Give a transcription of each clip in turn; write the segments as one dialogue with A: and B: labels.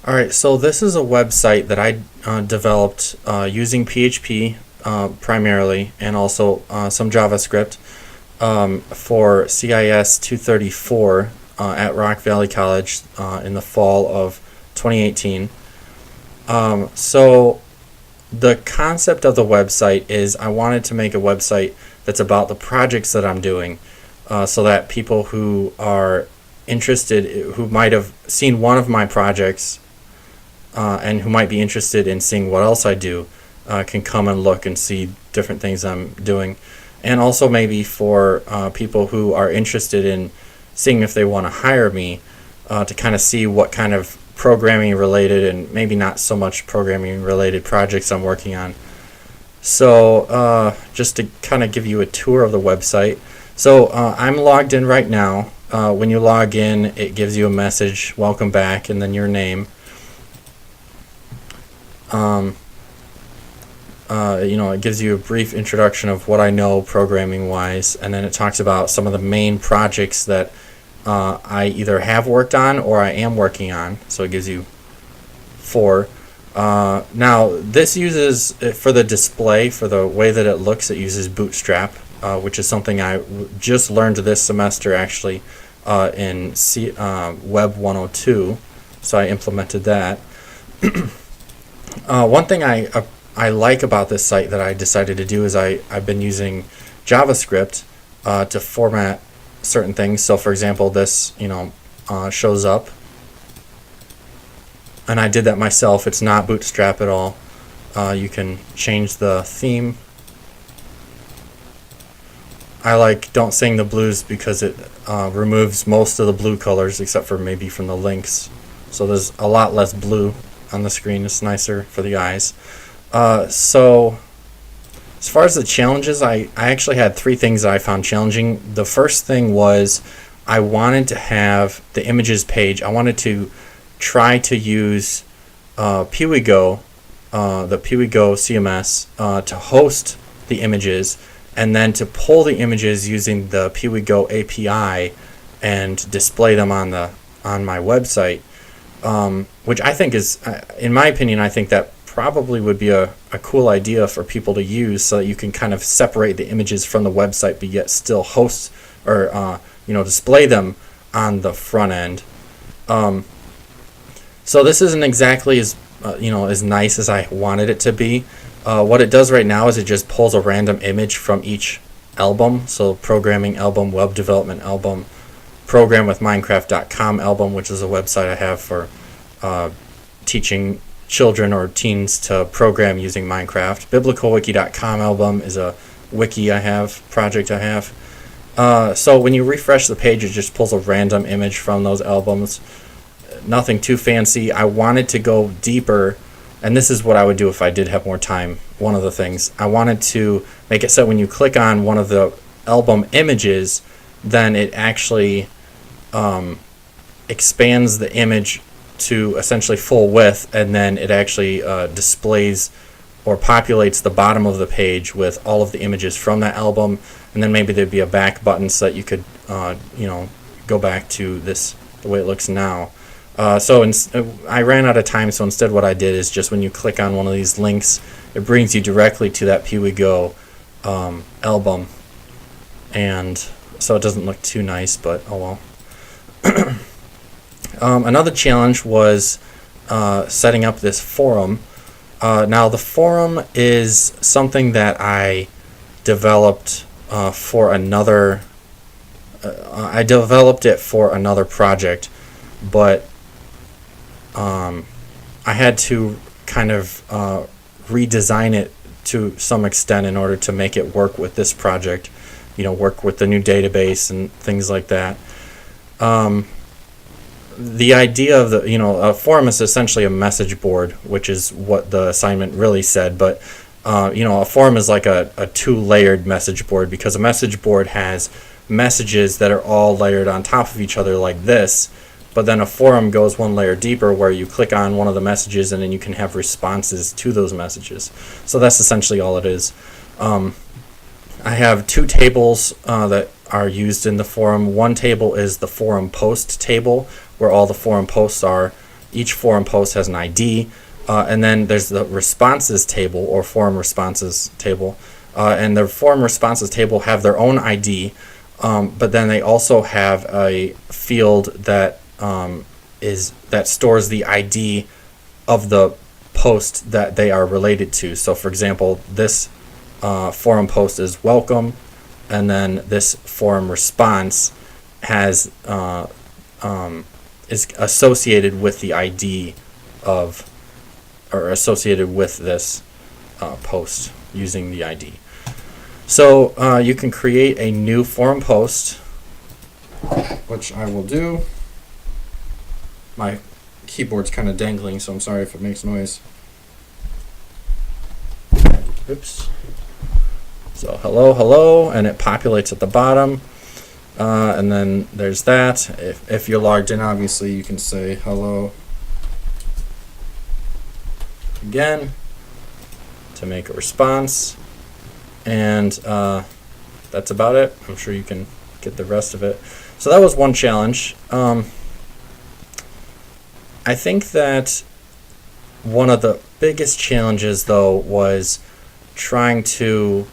A: Alright, so this is a website that I developed using PHP primarily and also some JavaScript for CIS 234 at Rock Valley College in the fall of 2018. So the concept of the website is I wanted to make a website that's about the projects that I'm doing so that people who are interested, who might have seen one of my projects and who might be interested in seeing what else I do can come and look and see different things I'm doing. And also maybe for people who are interested in seeing if they want to hire me to kind of see what kind of programming related and maybe not so much programming related projects I'm working on. So just to kind of give you a tour of the website. So I'm logged in right now. When you log in, it gives you a message, welcome back, and then your name. It gives you a brief introduction of what I know programming wise, and then it talks about some of the main projects that I either have worked on or I am working on. So it gives you 4. Now this uses, for the display, for the way that it looks, it uses Bootstrap, which is something I just learned this semester actually in Web 102. So I implemented that. One thing I like about this site that I decided to do is I've been using JavaScript to format certain things. So for example, this shows up, and I did that myself. It's not Bootstrap at all. You can change the theme. I like Don't Sing the Blues because it removes most of the blue colors except for maybe from the links. So there's a lot less blue on the screen. It's nicer for the eyes. So as far as the challenges, I actually had 3 things that I found challenging. The first thing was I wanted to have the images page. I wanted to try to use PeeWeeGo, the PeeWeeGo CMS, to host the images, and then to pull the images using the PeeWeeGo API and display them on my website, which I think is, in my opinion, I think that probably would be a cool idea for people to use, so that you can kind of separate the images from the website but yet still host or display them on the front end. So this isn't exactly as nice as I wanted it to be. What it does right now is it just pulls a random image from each album. So programming album, web development album, programwithminecraft.com album, which is a website I have for teaching children or teens to program using Minecraft. Biblicalwiki.com album is a wiki project I have. So when you refresh the page, it just pulls a random image from those albums. Nothing too fancy. I wanted to go deeper, and this is what I would do if I did have more time. One of the things I wanted to make it so when you click on one of the album images, then it actually expands the image to essentially full width, and then it actually displays or populates the bottom of the page with all of the images from that album, and then maybe there'd be a back button so that you could go back to the way it looks now. I ran out of time, so instead what I did is just when you click on one of these links, it brings you directly to that PeeWeeGo album, and so it doesn't look too nice, but oh well. Another challenge was setting up this forum. Now the forum is something that I developed for another. I developed it for another project, but I had to kind of redesign it to some extent in order to make it work with this project. Work with the new database and things like that. The idea of a forum is essentially a message board, which is what the assignment really said, but a forum is like a 2-layered message board, because a message board has messages that are all layered on top of each other like this, but then a forum goes 1 layer deeper, where you click on one of the messages and then you can have responses to those messages. So that's essentially all it is. I have 2 tables that are used in the forum. One table is the forum post table, where all the forum posts are. each forum post has an ID, and then there's the responses table or forum responses table, and the forum responses table have their own ID, but then they also have a field that that stores the ID of the post that they are related to. So, for example, this forum post is welcome, and then this forum response has is associated with the ID of, or associated with this post using the ID. So you can create a new forum post, which I will do. My keyboard's kind of dangling, so I'm sorry if it makes noise. Oops. So hello, hello, and it populates at the bottom. And then there's that. If you're logged in, obviously, you can say hello again to make a response. And that's about it. I'm sure you can get the rest of it. So that was one challenge. I think that one of the biggest challenges, though, was trying to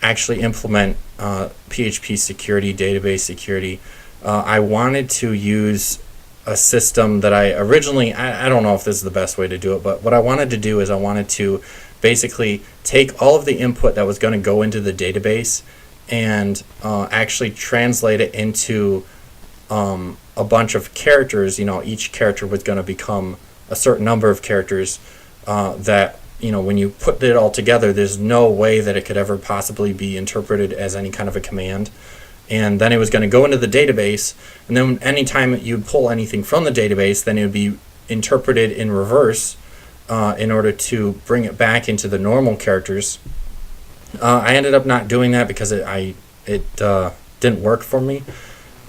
A: actually implement PHP security, database security. I wanted to use a system that I originally, I don't know if this is the best way to do it, but what I wanted to do is I wanted to basically take all of the input that was going to go into the database and actually translate it into a bunch of characters. You know, each character was going to become a certain number of characters that, you know, when you put it all together, there's no way that it could ever possibly be interpreted as any kind of a command. And then it was going to go into the database, and then anytime you pull anything from the database, then it would be interpreted in reverse in order to bring it back into the normal characters. I ended up not doing that because it didn't work for me.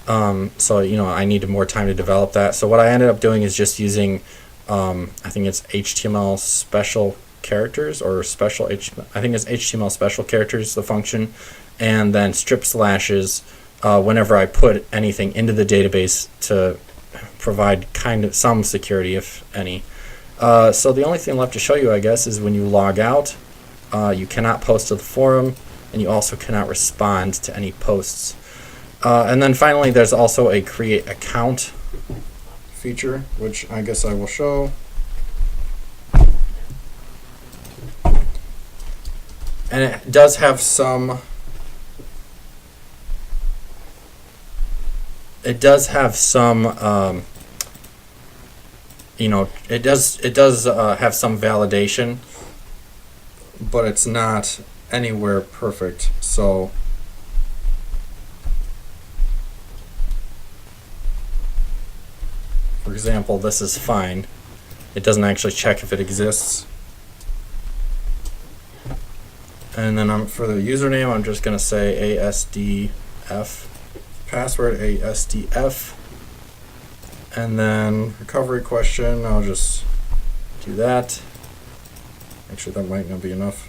A: So, you know, I needed more time to develop that. So what I ended up doing is just using, I think it's HTML special characters, or special I think it's HTML special characters, the function, and then strip slashes whenever I put anything into the database to provide kind of some security, if any. So the only thing left to show you, I guess, is when you log out, you cannot post to the forum, and you also cannot respond to any posts. And then finally, there's also a create account feature, which I guess I will show. And it does have some, you know, it does have some validation, but it's not anywhere perfect. So for example, this is fine. It doesn't actually check if it exists. And then for the username, I'm just going to say ASDF. Password ASDF. And then recovery question, I'll just do that. Actually, that might not be enough.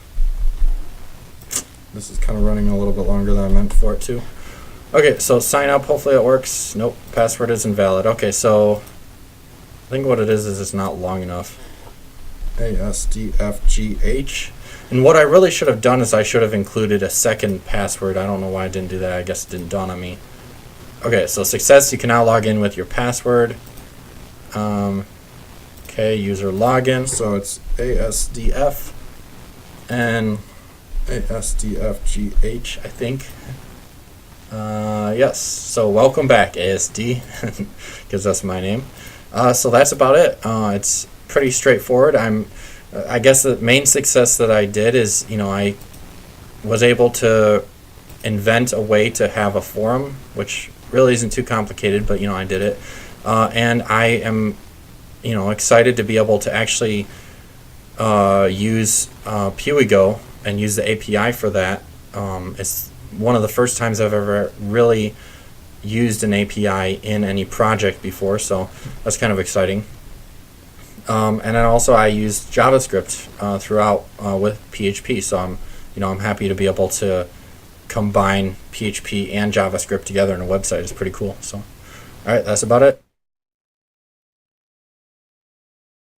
A: This is kind of running a little bit longer than I meant for it to. Okay, so sign up. Hopefully it works. Nope, password is invalid. Okay, so I think what it is it's not long enough. ASDFGH. And what I really should have done is I should have included a second password. I don't know why I didn't do that. I guess it didn't dawn on me. Okay, so success. You can now log in with your password. Okay, user login. So it's ASDF and ASDFGH, I think. Yes. So welcome back, ASD, because that's my name. So that's about it. It's pretty straightforward. I guess the main success that I did is, you know, I was able to invent a way to have a forum, which really isn't too complicated, but, you know, I did it. And I am, you know, excited to be able to actually use Pewego and use the API for that. It's one of the first times I've ever really used an API in any project before, so that's kind of exciting. And then also I used JavaScript throughout with PHP, so I'm happy to be able to combine PHP and JavaScript together in a website. It's pretty cool. So, all right, that's about it.